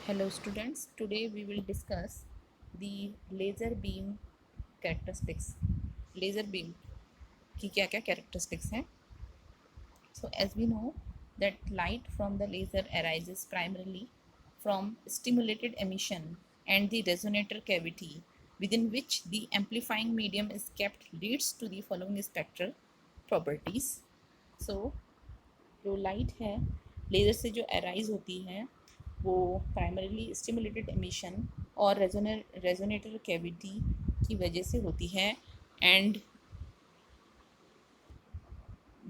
Hello students, today we will discuss the laser beam characteristics. Laser beam की क्या क्या characteristics हैं. So as we know that light from the laser arises primarily from stimulated emission and the resonator cavity within which the amplifying medium is kept leads to the following spectral properties. So जो light है laser से जो arise होती है वो primarily stimulated emission और resonator cavity की वजह से होती है एंड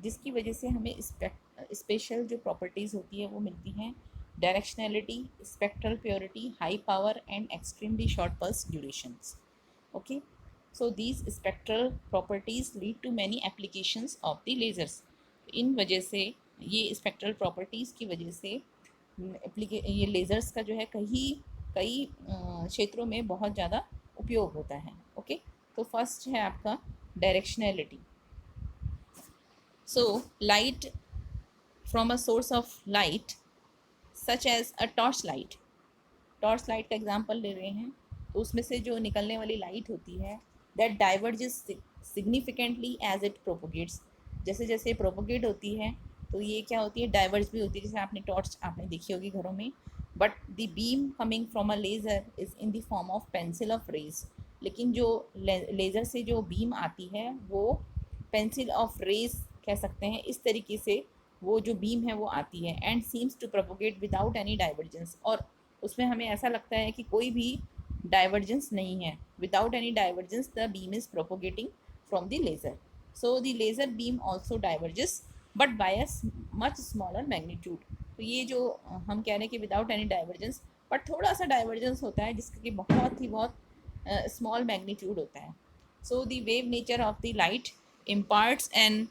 जिसकी वजह से हमें स्पेशल जो प्रॉपर्टीज़ होती है वो मिलती हैं. Directionality, spectral purity, high power and extremely short pulse durations. Okay, so these spectral properties lead to many applications of the lasers. इन वजह से ये स्पेक्ट्रल प्रॉपर्टीज़ की वजह से ये लेज़र्स का जो है कई क्षेत्रों में बहुत ज़्यादा उपयोग होता है. ओके, तो फर्स्ट है आपका directionality. So light from a source of light such as a torch light. Torch light का एग्जांपल ले रहे हैं तो उसमें से जो निकलने वाली लाइट होती है that diverges significantly as it propagates. जैसे जैसे प्रोपोगेट होती है तो ये क्या होती है, डाइवर्ज भी होती है. जैसे आपने टॉर्च आपने देखी होगी घरों में, but the beam coming from a laser is in the form of pencil of rays. लेकिन जो लेज़र से जो बीम आती है वो पेंसिल ऑफ रेज कह सकते हैं. इस तरीके से वो जो बीम है वो आती है and seems to propagate without any divergence. और उसमें हमें ऐसा लगता है कि कोई भी डाइवर्जेंस नहीं है. Without any divergence the beam is propagating from the laser. So the laser beam also diverges but by a much smaller magnitude. तो ये जो हम कह रहे हैं कि विदाउट एनी डाइवर्जेंस, बट थोड़ा सा डाइवर्जेंस होता है जिसका कि बहुत स्मॉल मैग्नीट्यूड होता है. So the wave nature of the light imparts an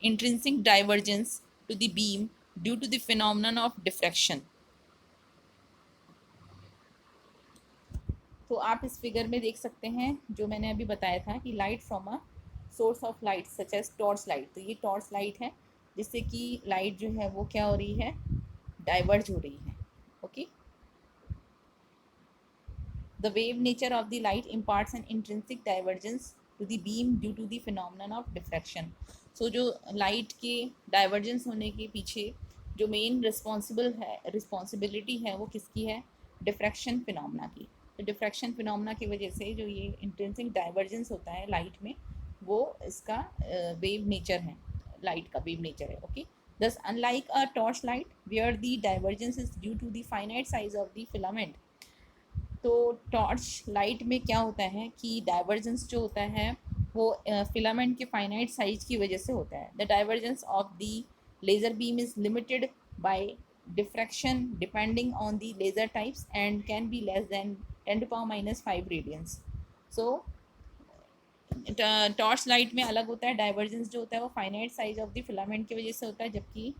intrinsic divergence to the beam due to the phenomenon of diffraction. तो आप इस फिगर में देख सकते हैं जो मैंने अभी बताया था कि light from a source of light such as torch light. तो ये टॉर्च लाइट है जिससे कि लाइट जो है वो क्या हो रही है, डाइवर्ज हो रही है. Okay, the wave nature of the light imparts an intrinsic divergence to the beam due to the phenomenon of diffraction. सो जो लाइट के डाइवर्जेंस होने के पीछे जो मेन रिस्पॉन्सिबिलिटी है वो किसकी है, डिफ्रैक्शन फिनोमेना की. तो डिफ्रैक्शन फिनोमेना की वजह से जो ये इंट्रिंसिक डाइवर्जेंस होता है लाइट में वो इसका वेव नेचर है, लाइट का वेव नेचर है. Okay, thus unlike a torch light where the divergence is due to the finite size of the filament, तो टॉर्च लाइट में क्या होता है कि डाइवर्जेंस जो होता है वो फिलामेंट के फाइनाइट साइज की वजह से होता है. The divergence of the laser beam is limited by diffraction depending on the laser types and can be less than 10⁻⁵ radians. So torch light में अलग होता है, डाइवर्जेंस जो होता है वो finite size of the filament की वजह से होता है, जबकि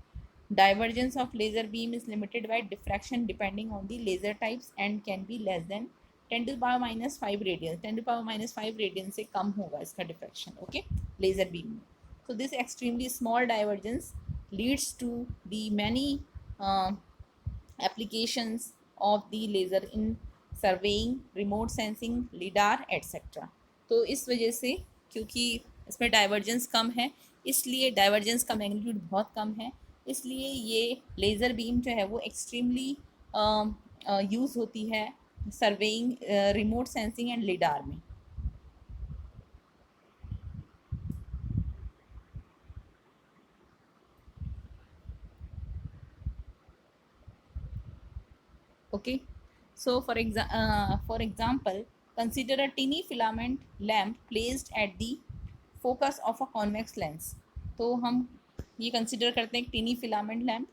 divergence of laser beam is limited by diffraction depending on the laser types and can be less than 10⁻⁵ radians. 10⁻⁵ radians से कम होगा इसका diffraction. ओके, laser beam में. So this extremely small divergence leads to the many uh, applications of the laser in surveying, remote sensing, lidar etc. तो इस वजह से क्योंकि इसमें डाइवर्जेंस कम है, इसलिए डाइवर्जेंस का मैग्नीट्यूड बहुत कम है, इसलिए ये लेज़र बीम जो है वो एक्सट्रीमली यूज़ होती है surveying, remote sensing and lidar में. Okay, so for example, consider a teeny filament lamp placed at the focus of a convex lens. तो हम ये कंसिडर करते हैं एक टीनी फिलामेंट लैम्प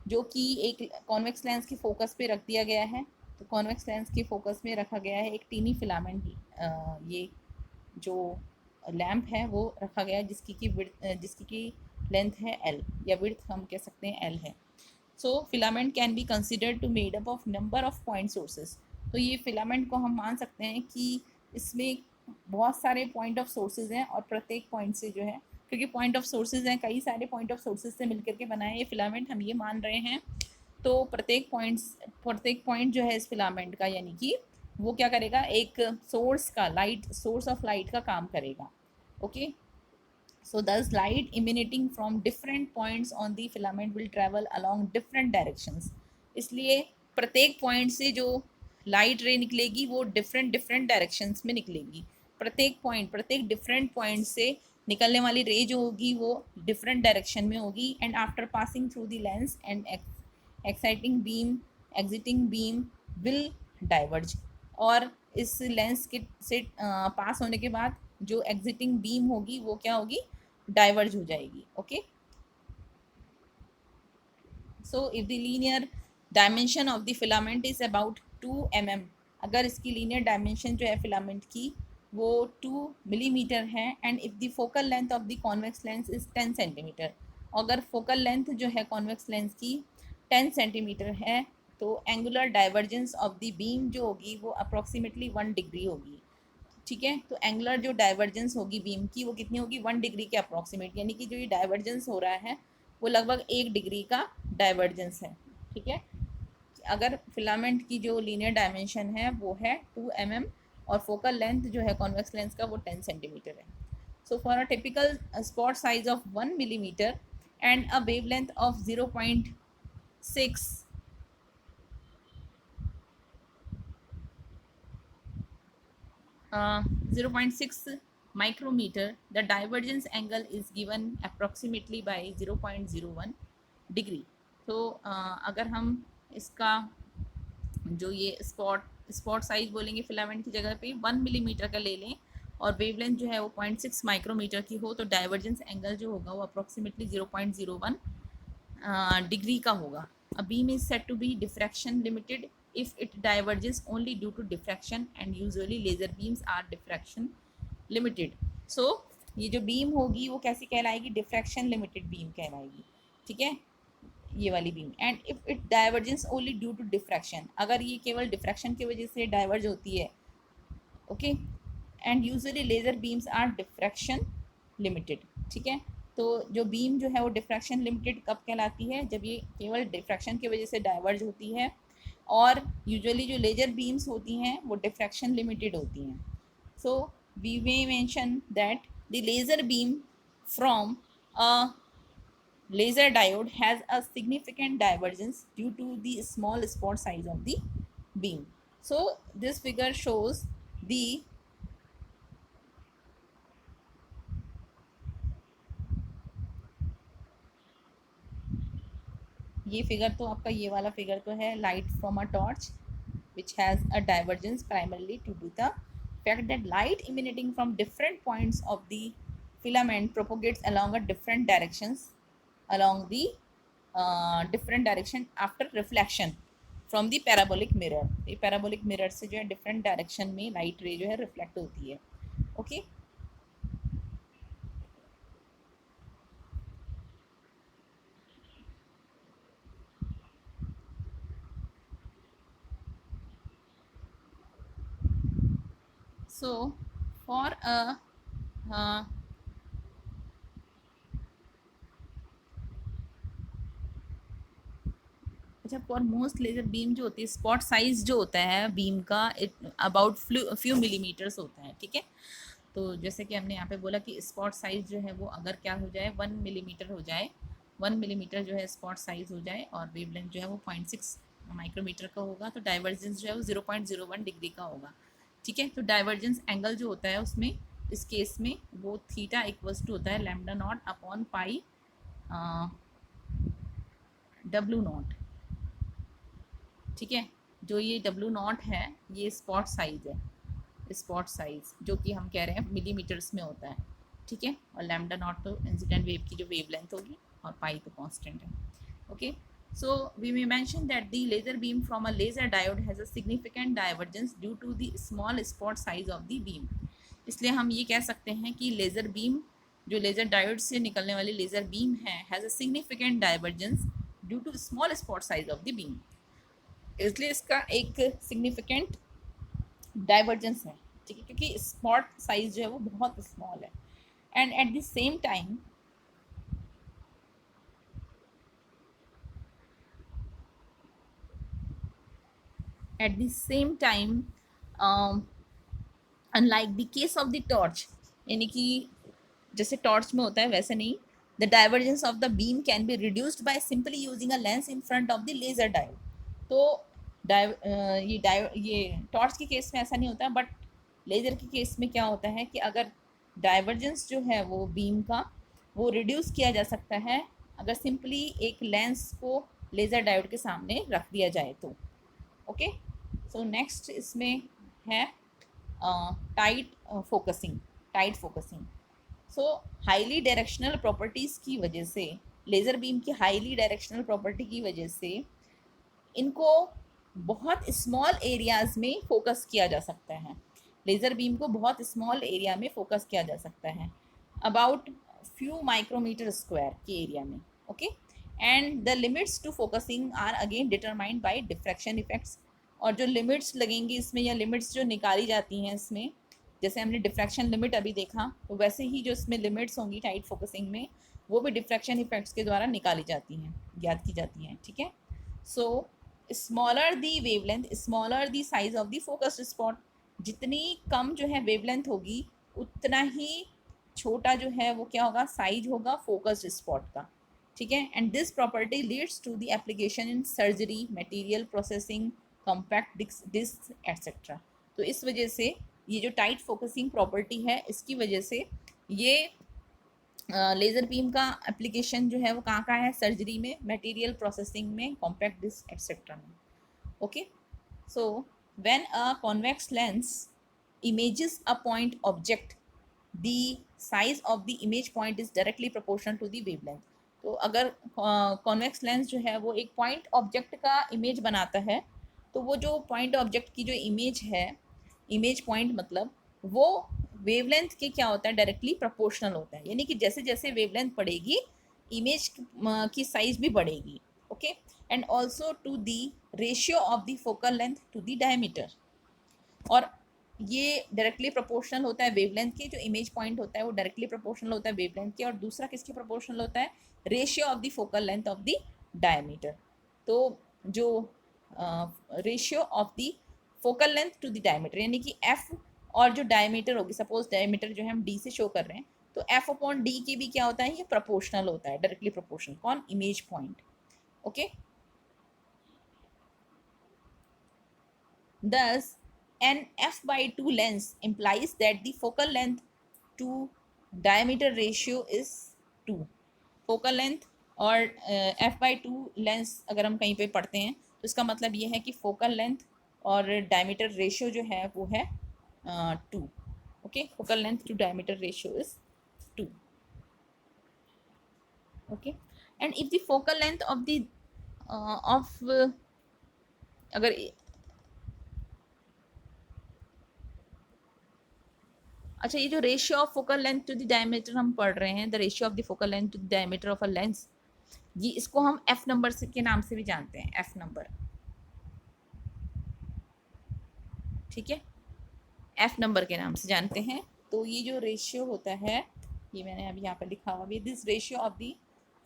जो कि एक कॉन्वेक्स लेंस के फोकस पे रख दिया गया है. तो कॉन्वेक्स लेंस के फोकस में रखा गया है एक टीनी फिलामेंट, ये जो लैम्प है वो रखा गया है जिसकी की लेंथ है एल या विड्थ हम कह सकते हैं एल है. So filament can be considered to made up of number of point sources. तो ये फिलामेंट को हम मान सकते हैं कि इसमें बहुत सारे पॉइंट ऑफ सोर्सेज हैं और प्रत्येक पॉइंट से जो है, क्योंकि पॉइंट ऑफ सोर्सेज हैं कई सारे पॉइंट ऑफ सोर्सेज से मिलकर के बना है ये फिलामेंट, हम ये मान रहे हैं तो प्रत्येक पॉइंट जो है इस फिलामेंट का, यानी कि वो क्या करेगा, एक सोर्स ऑफ लाइट का काम करेगा. Okay, so thus light emanating from different points on the filament will travel along different directions. इसलिए प्रत्येक पॉइंट से जो लाइट रे निकलेगी वो डिफरेंट डायरेक्शंस में निकलेगी. प्रत्येक डिफरेंट पॉइंट से निकलने वाली रे जो होगी वो डिफरेंट डायरेक्शन में होगी. And after passing through the lens and exiting beam will diverge. और इस लेंस के से पास होने के बाद जो एग्जिटिंग बीम होगी वो क्या होगी, डाइवर्ज हो जाएगी. Okay, so if the linear dimension of the filament is about 2 mm, अगर इसकी लीनियर डायमेंशन जो है फिलामेंट की वो 2 मिलीमीटर है. And if the focal length of the convex lens is 10 centimetre, अगर फोकल लेंथ जो है कॉन्वेक्स लेंस की 10 सेंटीमीटर है, तो angular divergence of the beam जो होगी वो अप्रॉक्सीमेटली 1 डिग्री होगी. ठीक है, तो एंगुलर जो डाइवर्जेंस होगी बीम की वो कितनी होगी, 1 डिग्री के अप्रॉक्सीमेट, यानी कि जो ये डाइवर्जेंस हो रहा है वो लगभग 1 डिग्री का डाइवर्जेंस है. ठीक है, अगर फिलामेंट की जो लीनियर डायमेंशन है वो है 2 mm और फोकल लेंथ जो है कॉन्वेक्स लेंस का वो 10 सेंटीमीटर है. So for a typical spot size of 1 millimetre and a wavelength of 0.6 0.6 micrometer, the divergence angle is given approximately by 0.01 degree. तो अगर हम इसका जो ये स्पॉट साइज बोलेंगे फिलामेंट की जगह पे 1 मिलीमीटर का ले लें और वेवलेंथ जो है वो 0.6 माइक्रोमीटर की हो, तो डाइवर्जेंस एंगल जो होगा वो अप्रॉक्सीमेटली 0.01 डिग्री का होगा. A beam is said to be diffraction limited if it diverges only due to diffraction, and usually laser beams are diffraction limited. So ये जो बीम होगी वो कैसी कहलाएगी, डिफ्रैक्शन लिमिटेड बीम कहलाएगी. ठीक है, ये वाली beam. And if it divergence only due to diffraction, अगर ये केवल डिफ्रैक्शन की वजह से डाइवर्ज होती है. Okay, and usually laser beams are diffraction limited. ठीक है, तो जो बीम जो है वो डिफ्रैक्शन लिमिटेड कब कहलाती है, जब ये केवल डिफ्रैक्शन की वजह से डाइवर्ज होती है. और यूजुअली जो लेजर बीम्स होती हैं वो डिफ्रैक्शन लिमिटेड होती हैं. So we may mention that the laser beam from a laser diode has a significant divergence due to the small spot size of the beam. So this figure shows the ये figure तो आपका ये वाला figure तो है light from a torch which has a divergence primarily due to the fact that light emanating from different points of the filament propagates along a different directions along the different direction after reflection from the parabolic mirror. ये parabolic mirror से जो है different direction में light ray जो है reflect होती है. Okay, so for a अच्छा, फॉर मोस्ट लेजर बीम जो होती है स्पॉट साइज जो होता है बीम का अबाउट फ्यू मिलीमीटर्स होता है. ठीक है, तो जैसे कि हमने यहाँ पे बोला कि स्पॉट साइज जो है वो अगर क्या हो जाए 1 मिलीमीटर हो जाए, 1 मिलीमीटर जो है स्पॉट साइज हो जाए और वेवलेंथ जो है वो 0.6 माइक्रोमीटर का होगा, तो डाइवर्जेंस जो है वो 0.01 डिग्री का होगा. ठीक है, तो डाइवर्जेंस एंगल जो होता है उसमें इस केस में वो थीटा इक्वल्स टू होता है lambda naught upon pi W not. ठीक है, जो ये डब्ल्यू नॉट है ये स्पॉट साइज है, स्पॉट साइज जो कि हम कह रहे हैं मिलीमीटर्स में होता है. ठीक है, और लैम्डा नॉट तो इंसिडेंट वेव की जो वेवलेंथ होगी और पाई तो कांस्टेंट है. Okay, so we may mention that the laser beam from a laser diode has a significant divergence due to the small spot size of the beam. इसलिए हम ये कह सकते हैं कि लेज़र बीम जो लेज़र डायोड से निकलने वाली लेज़र बीम है has a significant divergence due to small spot size of the beam. इसलिए इसका एक सिग्निफिकेंट डाइवर्जेंस है. ठीक है, क्योंकि स्पॉट साइज जो है वो बहुत स्मॉल है. And at the same time at the same time unlike the case of the torch, यानी कि जैसे टॉर्च में होता है वैसे नहीं, the divergence of the beam can be reduced by simply using a lens in front of the laser diode. तो ये टॉर्च के केस में ऐसा नहीं होता, बट लेजर के केस में क्या होता है कि अगर डाइवर्जेंस जो है वो बीम का वो रिड्यूस किया जा सकता है अगर सिंपली एक लेंस को लेज़र डायोड के सामने रख दिया जाए तो। ओके, सो नेक्स्ट इसमें है टाइट फोकसिंग। टाइट फोकसिंग, सो हाईली डायरेक्शनल प्रॉपर्टीज़ की वजह से, लेज़र बीम की हाईली डायरेक्शनल प्रॉपर्टी की वजह से इनको बहुत स्मॉल एरियाज़ में फोकस किया जा सकता है। लेज़र बीम को बहुत स्मॉल एरिया में फोकस किया जा सकता है, अबाउट फ्यू माइक्रोमीटर स्क्वायर के एरिया में। Okay, and the limits to focusing are again determined by diffraction effects. और जो लिमिट्स लगेंगी इसमें या लिमिट्स जो निकाली जाती हैं इसमें, जैसे हमने डिफ्रैक्शन लिमिट अभी देखा, तो वैसे ही जो इसमें लिमिट्स होंगी टाइट फोकसिंग में वो भी डिफ्रैक्शन इफेक्ट्स के द्वारा निकाली जाती हैं, ज्ञात की जाती हैं। ठीक है, so smaller the wavelength smaller the size of the focused spot, जितनी कम जो है वेवलेंथ होगी उतना ही छोटा जो है वो क्या होगा, साइज होगा फोकस्ड स्पॉट का। ठीक है, and this property leads to the application in surgery, material processing, compact disc etcetera. तो इस वजह से ये जो टाइट फोकसिंग प्रॉपर्टी है इसकी वजह से ये लेज़र बीम का एप्लीकेशन जो है वो कहाँ कहाँ है, सर्जरी में, मटेरियल प्रोसेसिंग में, कॉम्पैक्ट डिस्क एट्सेट्रा में। Okay, so when a convex lens images a point object, the size of the image point is directly proportional to the wavelength। तो अगर कॉन्वेक्स लेंस जो है वो एक पॉइंट ऑब्जेक्ट का image बनाता है तो वो जो पॉइंट ऑब्जेक्ट की जो इमेज है, इमेज पॉइंट मतलब वो वेवलेंथ के क्या होता है, डायरेक्टली प्रोपोर्शनल होता है। यानी कि जैसे जैसे वेवलेंथ बढ़ेगी इमेज की साइज भी बढ़ेगी। Okay, and also to the ratio of the focal length to the diameter. और ये डायरेक्टली प्रोपोर्शनल होता है वेवलेंथ के, जो इमेज पॉइंट होता है वो डायरेक्टली प्रोपोर्शनल होता है वेवलेंथ के, और दूसरा किसके प्रोपोर्शनल होता है, ratio of the focal length of the diameter. तो जो ratio of the focal length to the diameter, यानी कि एफ और जो डायमीटर होगी, सपोज डायमीटर जो है हम डी से शो कर रहे हैं, तो एफ अपॉन डी की भी क्या होता है, ये प्रोपोर्शनल होता है, डायरेक्टली प्रोपोर्शनल। कौन, image point. Okay, thus an f/2 lens implies that the focal length to diameter ratio is 2। Focal length और f/2 लेंस अगर हम कहीं पे पढ़ते हैं तो इसका मतलब ये है कि फोकल लेंथ और डायमीटर रेशियो जो है वो है 2। Okay, focal length to diameter ratio is 2। Okay, and if the focal length of the of अगर, अच्छा, ये जो ratio of focal length to the diameter हम पढ़ रहे हैं, the ratio of the focal length to the diameter of a lens, ये इसको हम एफ नंबर से के नाम से भी जानते हैं, एफ नंबर। ठीक है, एफ नंबर के नाम से जानते हैं। तो ये जो रेशियो होता है, ये मैंने अभी यहाँ पर लिखा हुआ है, this ratio of the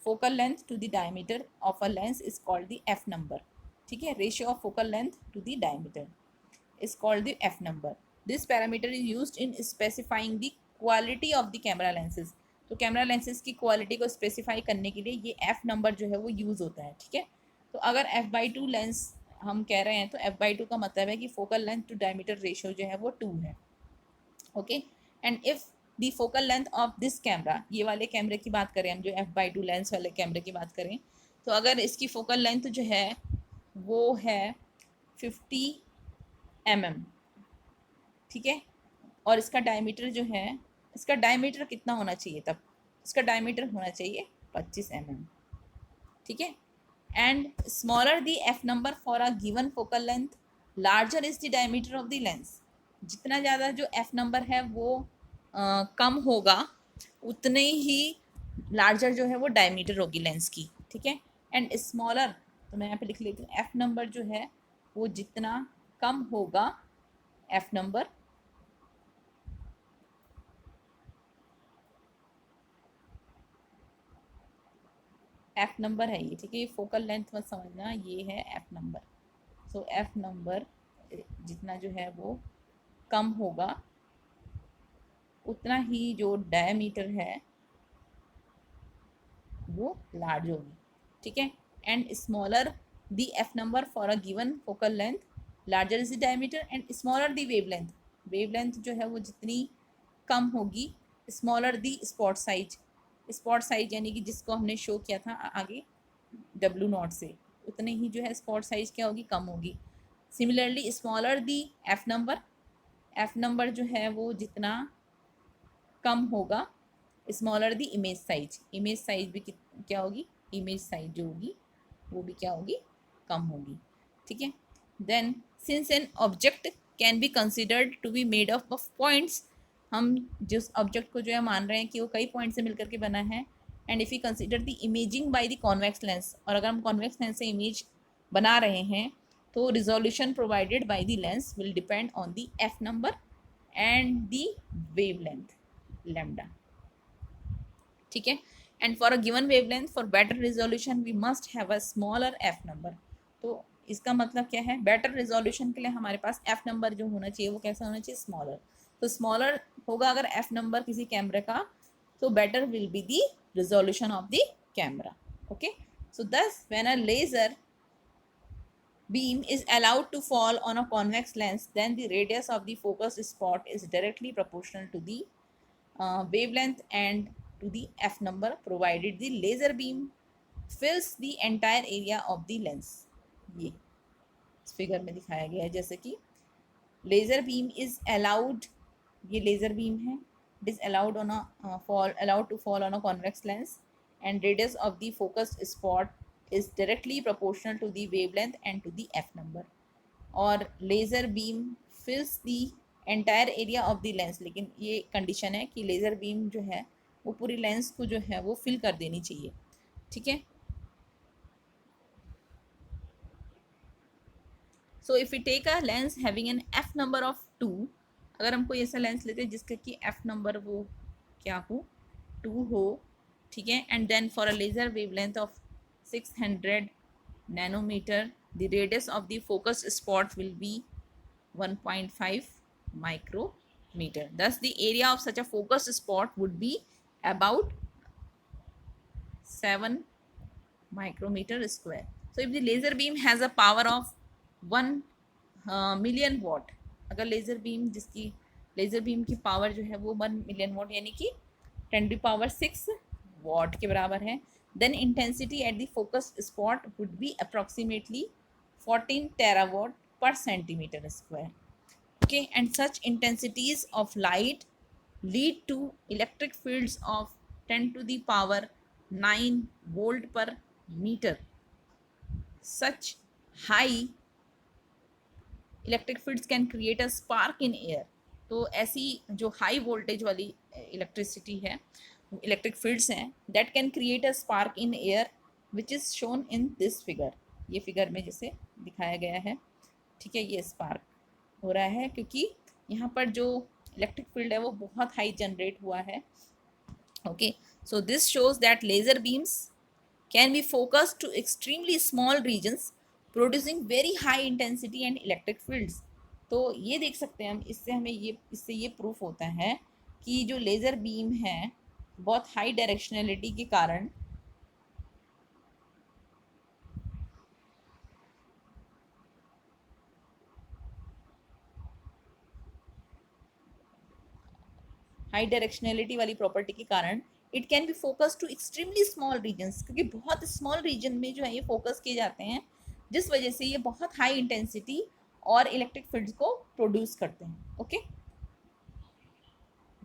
focal length to the diameter of a lens is called the F number. ठीक है, ratio of focal length to the diameter is called the f number. This parameter is used in specifying the quality of the camera lenses। तो camera lenses की quality को specify करने के लिए ये f number जो है वो यूज़ होता है। ठीक है, तो अगर f/2 लेंस हम कह रहे हैं तो f/2 का मतलब है कि focal length to diameter ratio जो है वो 2 है। Okay, and if the focal length of this camera, ये वाले कैमरे की बात करें हम, जो f/2 लेंस वाले कैमरे की बात करें, तो अगर इसकी फोकल लेंथ जो है वो है 50 mm, ठीक है, और इसका डायमीटर जो है, इसका डायमीटर कितना होना चाहिए, तब इसका डायमीटर होना चाहिए 25 mm। ठीक है, and smaller the F number for a given focal length larger is the diameter of the lens. जितना ज़्यादा जो एफ नंबर है वो कम होगा उतने ही लार्जर जो है वो डायमीटर होगी लेंस की। ठीक है, एंड स्मॉलर, तो मैं यहाँ पे लिख लेती हूँ, एफ नंबर जो है वो जितना कम होगा, एफ नंबर एफ नंबर है ये। ठीक है, ये फोकल लेंथ मत समझना, ये है एफ नंबर। सो एफ नंबर जितना जो है वो कम होगा उतना ही जो डायमीटर है वो लार्ज होगी, ठीक है। And smaller the F number for a given focal length, larger is the diameter and smaller the wavelength, wavelength जो है वो जितनी कम होगी, smaller the spot size, spot size यानी कि जिसको हमने शो किया था आगे डब्ल्यू नॉट से, उतने ही जो है स्पॉट साइज क्या होगी, कम होगी। Similarly smaller the F number, F number जो है वो जितना कम होगा, स्मॉलर दी इमेज साइज, इमेज साइज भी क्या होगी, इमेज साइज जो होगी वो भी क्या होगी, कम होगी, ठीक है। Then since an object can be considered to be made of points, हम जिस ऑब्जेक्ट को जो है मान रहे हैं कि वो कई पॉइंट से मिलकर के बना है, and if you consider the imaging by the convex lens, और अगर हम कॉन्वेक्स लेंस से इमेज बना रहे हैं तो resolution provided by the lens will depend on the F number and the wavelength lambda, ठीक है। And for a given wavelength for better resolution we must have a smaller F number, तो इसका मतलब क्या है, बेटर रिजोल्यूशन के लिए हमारे पास एफ नंबर जो होना चाहिए वो कैसा होना चाहिए, स्मॉलर। तो स्मॉलर होगा अगर एफ नंबर किसी कैमरे का, तो better will be the resolution of the camera, okay. So thus when a laser beam is allowed to fall on a convex lens, then the radius of the focused spot is directly proportional to the wavelength and to the f number, provided the laser beam fills the entire area of the lens। ये इस figure में दिखाया गया है, जैसे कि laser beam is allowed, ये laser beam है, it is allowed on a fall, allowed to fall on a convex lens and radius of the focused spot is directly proportional to the wavelength and to the f number, और laser beam fills the entire area of the lens, लेकिन ये condition है कि laser beam जो है वो पूरी lens को जो है वो फिल कर देनी चाहिए, ठीक है। So if you take a lens having an F number of 2, अगर हम कोई ऐसा लेंस लेते हैं जिसका कि एफ नंबर वो क्या हो, 2 हो, ठीक है, and then for a laser wavelength of 600 nanometer, the radius of the focus spot will be 1.5 micrometer. Thus, the area of such a focus spot would be about 7 micrometer square. So, if the laser beam has a power of 1 million watt, अगर laser beam जिसकी laser beam की power जो है वो 1 million what यानी कि 10⁻6 what के बराबर है, then intensity at the focused spot would be approximately 14 terawatt per centimeter square, okay, and such intensities of light lead to electric fields of 10 to the power 9 volt per meter. Such high electric fields can create a spark in air, तो ऐसी जो high voltage वाली electricity है, electric fields हैं, that can create a spark in air which is shown in this figure, ये figure में जैसे दिखाया गया है, ठीक है। ये स्पार्क हो रहा है क्योंकि यहाँ पर जो इलेक्ट्रिक फील्ड है वो बहुत हाई जनरेट हुआ है, okay. So this shows that laser beams can be focused to extremely small regions producing very high intensity and electric fields। तो ये देख सकते हैं हम, इससे हमें ये प्रूफ होता है कि जो लेज़र बीम है बहुत हाई डायरेक्शनलिटी के कारण हाई डायरेक्शनलिटी वाली प्रॉपर्टी के कारण it can be focus to extremely small regions, क्योंकि बहुत स्मॉल रीजन में जो है ये फोकस किए जाते हैं, जिस वजह से ये बहुत हाई इंटेंसिटी और इलेक्ट्रिक फील्ड्स को प्रोड्यूस करते हैं, okay.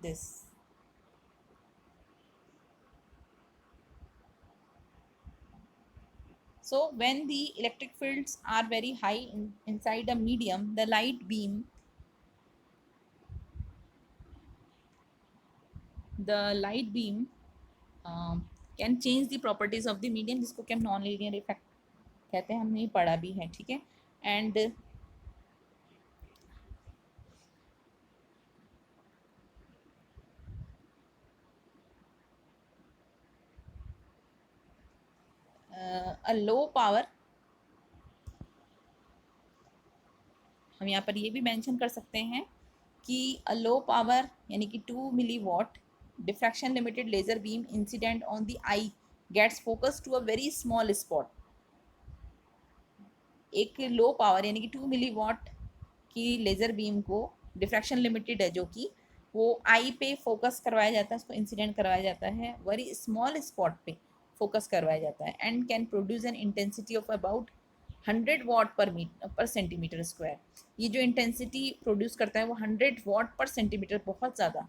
This so when the electric fields are very high inside a medium, the light beam, can change the properties of the medium, जिसको कि हम नॉन लीनियर इफेक्ट कहते हैं, हमने ये पढ़ा भी है, ठीक है। एंड a low power, हम यहाँ पर ये भी मेंशन कर सकते हैं कि अ लो पावर यानी कि 2 milliwatt diffraction limited laser beam incident on the eye gets focus to a very small spot. एक लो पावर यानी कि 2 मिलीवॉट की लेज़र बीम को डिफ्रैक्शन लिमिटेड है जो कि वो आई पे फोकस करवाया जाता है, उसको इंसिडेंट करवाया जाता है, वेरी स्मॉल स्पॉट पे फोकस करवाया जाता है and can produce an intensity of about 100 वाट पर सेंटीमीटर स्क्वायर। ये जो इंटेंसिटी प्रोड्यूस करता है वो 100 वाट पर सेंटीमीटर, बहुत ज़्यादा,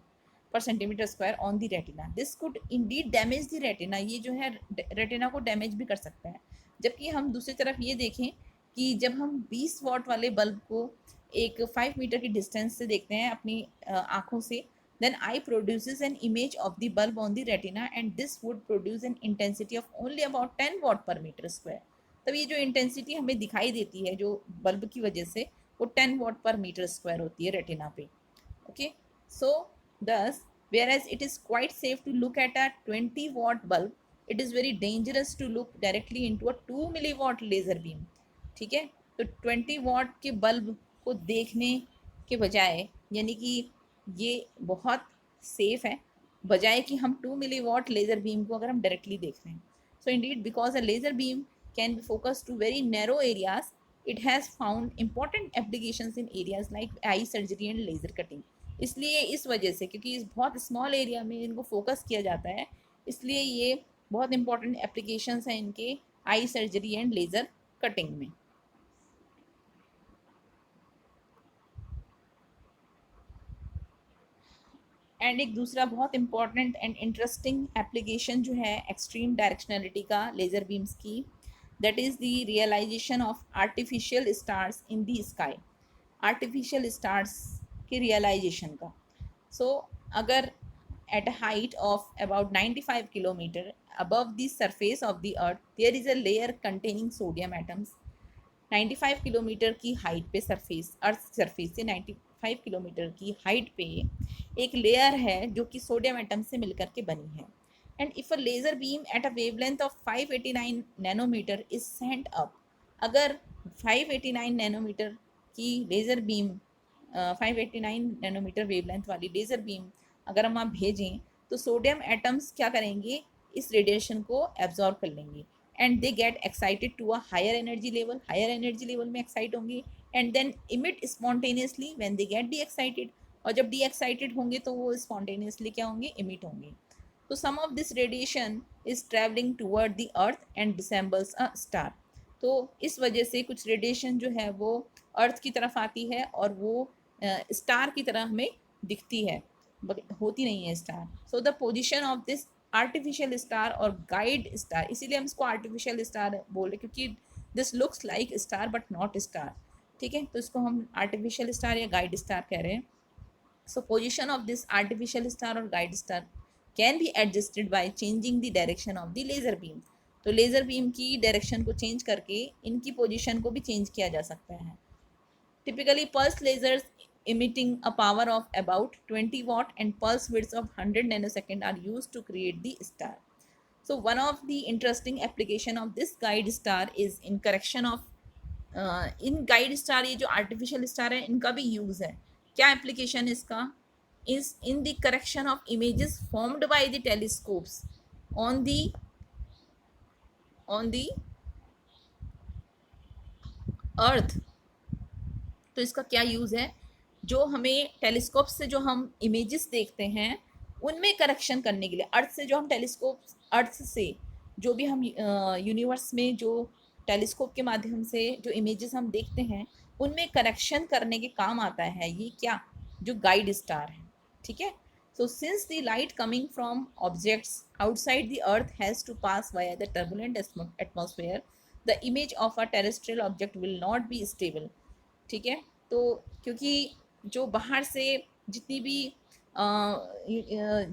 पर centimetre square on the retina. This could Indeed damage the retina, ये जो है रेटिना को डैमेज भी कर सकता है। जबकि हम दूसरी तरफ ये देखें कि जब हम 20 वाट वाले बल्ब को एक 5 मीटर की डिस्टेंस से देखते हैं अपनी आँखों से, then eye produces an image of the bulb on the retina and this would produce an intensity of only about 10 watt per meter square। तब ये जो इंटेंसिटी हमें दिखाई देती है जो बल्ब की वजह से, वो 10 वाट पर मीटर स्क्वायर होती है रेटिना पे। Okay, so thus whereas it is quite safe to look at a 20 watt bulb, it is very dangerous to look directly into a 2 milliwatt laser beam। ठीक है, तो 20 वाट के बल्ब को देखने के बजाय, यानी कि ये बहुत सेफ है बजाय कि हम 2 मिलीवॉट लेज़र बीम को अगर हम डायरेक्टली देख रहे हैं। So indeed because a laser beam can be focus to very narrow areas, it has found important applications in areas like eye surgery and laser cutting. इसलिए इस वजह से, क्योंकि इस बहुत स्मॉल एरिया में इनको फोकस किया जाता है, इसलिए ये बहुत इंपॉर्टेंट एप्लीकेशंस हैं इनके eye surgery and laser cutting में। एंड एक दूसरा बहुत इंपॉर्टेंट एंड इंटरेस्टिंग एप्लीकेशन जो है एक्सट्रीम डायरेक्शनलिटी का लेज़र बीम्स की, that is the realization of artificial stars in the sky. Artificial stars के रियलाइजेशन का। सो अगर at a height of about 95 kilometer above the surface of the earth there is a layer containing sodium atoms। 95 kilometre की height पे surface, earth surface से 95 kilometre की height पे एक layer है जो कि सोडियम एटम से मिलकर के बनी है। And if a laser beam at a wavelength of 589 nanometer is sent up, अगर 589 नैनोमीटर की लेज़र बीम, 589 नैनोमीटर वेवलेंथ वाली लेज़र बीम अगर हम आप भेजें तो सोडियम एटम्स क्या करेंगे, इस रेडिएशन को एब्जॉर्ब कर लेंगे and they get excited to a higher energy level, higher energy level में एक्साइट होंगे and then emit spontaneously when they get de-excited, और जब डी एक्साइटेड होंगे तो वो स्पॉन्टेनियसली क्या होंगे, इमिट होंगे। तो some of this radiation is travelling toward the earth and resembles a star. तो इस वजह से कुछ रेडिएशन जो है वो अर्थ की तरफ आती है और वो स्टार की तरह हमें दिखती है, होती नहीं है star. So the position of this artificial star और गाइड स्टार, इसीलिए हम इसको आर्टिफिशियल स्टार बोल रहे क्योंकि this looks like star but not star. ठीक है, तो इसको हम आर्टिफिशियल स्टार या गाइड स्टार कह रहे हैं। So position of this artificial star और guide star can be adjusted by changing the direction of the laser beam. तो लेज़र बीम की डायरेक्शन को चेंज करके इनकी पोजिशन को भी चेंज किया जा सकता है। Typically, pulse lasers emitting a power of about 20 watt and pulse widths of 100 nanosecond are used to create the star. So one of the interesting application of this guide star is in correction of in guide star, ये जो artificial star है इनका भी use है। क्या application इसका, is in the correction of images formed by the telescopes on the earth। तो इसका क्या यूज़ है, जो हमें टेलीस्कोप से जो हम इमेजेस देखते हैं उनमें करेक्शन करने के लिए, अर्थ से जो हम टेलीस्कोप, अर्थ से जो भी हम यूनिवर्स में जो टेलीस्कोप के माध्यम से जो इमेजेस हम देखते हैं उनमें करेक्शन करने के काम आता है ये क्या, जो गाइड स्टार है। ठीक है, so since the light coming from objects outside the earth has to pass via the turbulent atmosphere, the image of a terrestrial object will not be stable. ठीक है, तो क्योंकि जो बाहर से जितनी भी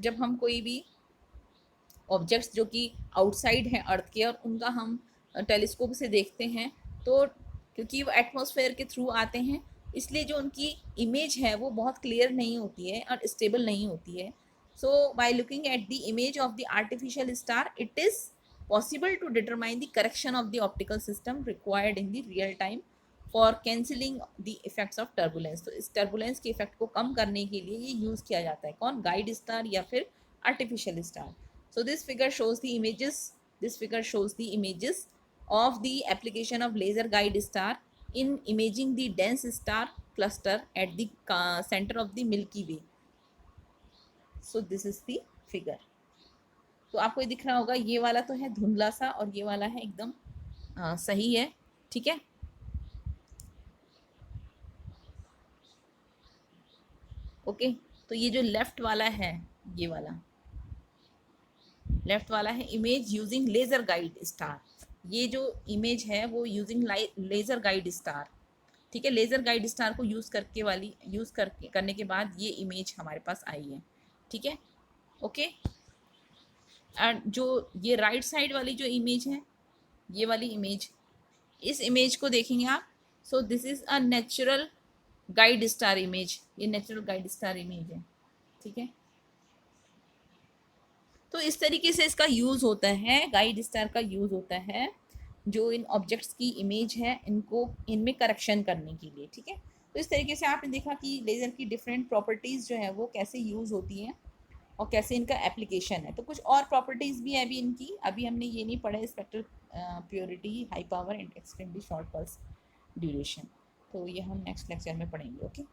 जब हम कोई भी ऑब्जेक्ट्स जो कि आउटसाइड हैं अर्थ के और उनका हम टेलीस्कोप से देखते हैं, तो क्योंकि वो एटमॉस्फेयर के थ्रू आते हैं इसलिए जो उनकी इमेज है वो बहुत क्लियर नहीं होती है और स्टेबल नहीं होती है। So by looking at the image of the artificial star it is possible to determine the correction of the optical system required in the real time for cancelling the effects of turbulence. तो इस turbulence के effect को कम करने के लिए ये use किया जाता है। कौन? गाइड स्टार या फिर artificial star. So this figure shows the images, this figure shows the images of the application of laser guide star in imaging the dense star cluster at the center of the Milky Way. So this is the figure. तो आपको ये दिख रहा होगा, ये वाला तो है धुंधला सा और ये वाला है एकदम सही है, ठीक है। ओके, तो ये जो लेफ्ट वाला है, ये वाला लेफ्ट वाला है image using laser guide star. ये जो इमेज है वो यूजिंग लेजर गाइड स्टार, ठीक है। लेजर गाइड स्टार को यूज़ करने के बाद ये इमेज हमारे पास आई है, ठीक है। ओके, एंड जो ये राइट साइड वाली जो इमेज है, ये वाली इमेज, इस इमेज को देखेंगे आप। So this is a natural guide star image, ये नेचुरल गाइड स्टार इमेज है, ठीक है। तो इस तरीके से इसका यूज़ होता है, गाइड स्टार का यूज़ होता है जो इन ऑब्जेक्ट्स की इमेज है इनको इनमें करेक्शन करने के लिए, ठीक है। तो इस तरीके से आपने देखा कि लेज़र की डिफरेंट प्रॉपर्टीज़ जो है वो कैसे यूज़ होती हैं और कैसे इनका एप्लीकेशन है। तो कुछ और प्रॉपर्टीज़ भी है अभी इनकी, अभी हमने ये नहीं पढ़ा, spectral purity, high power and extremely short pulse duration. तो ये हम नेक्स्ट लेक्चर में पढ़ेंगे। ओके।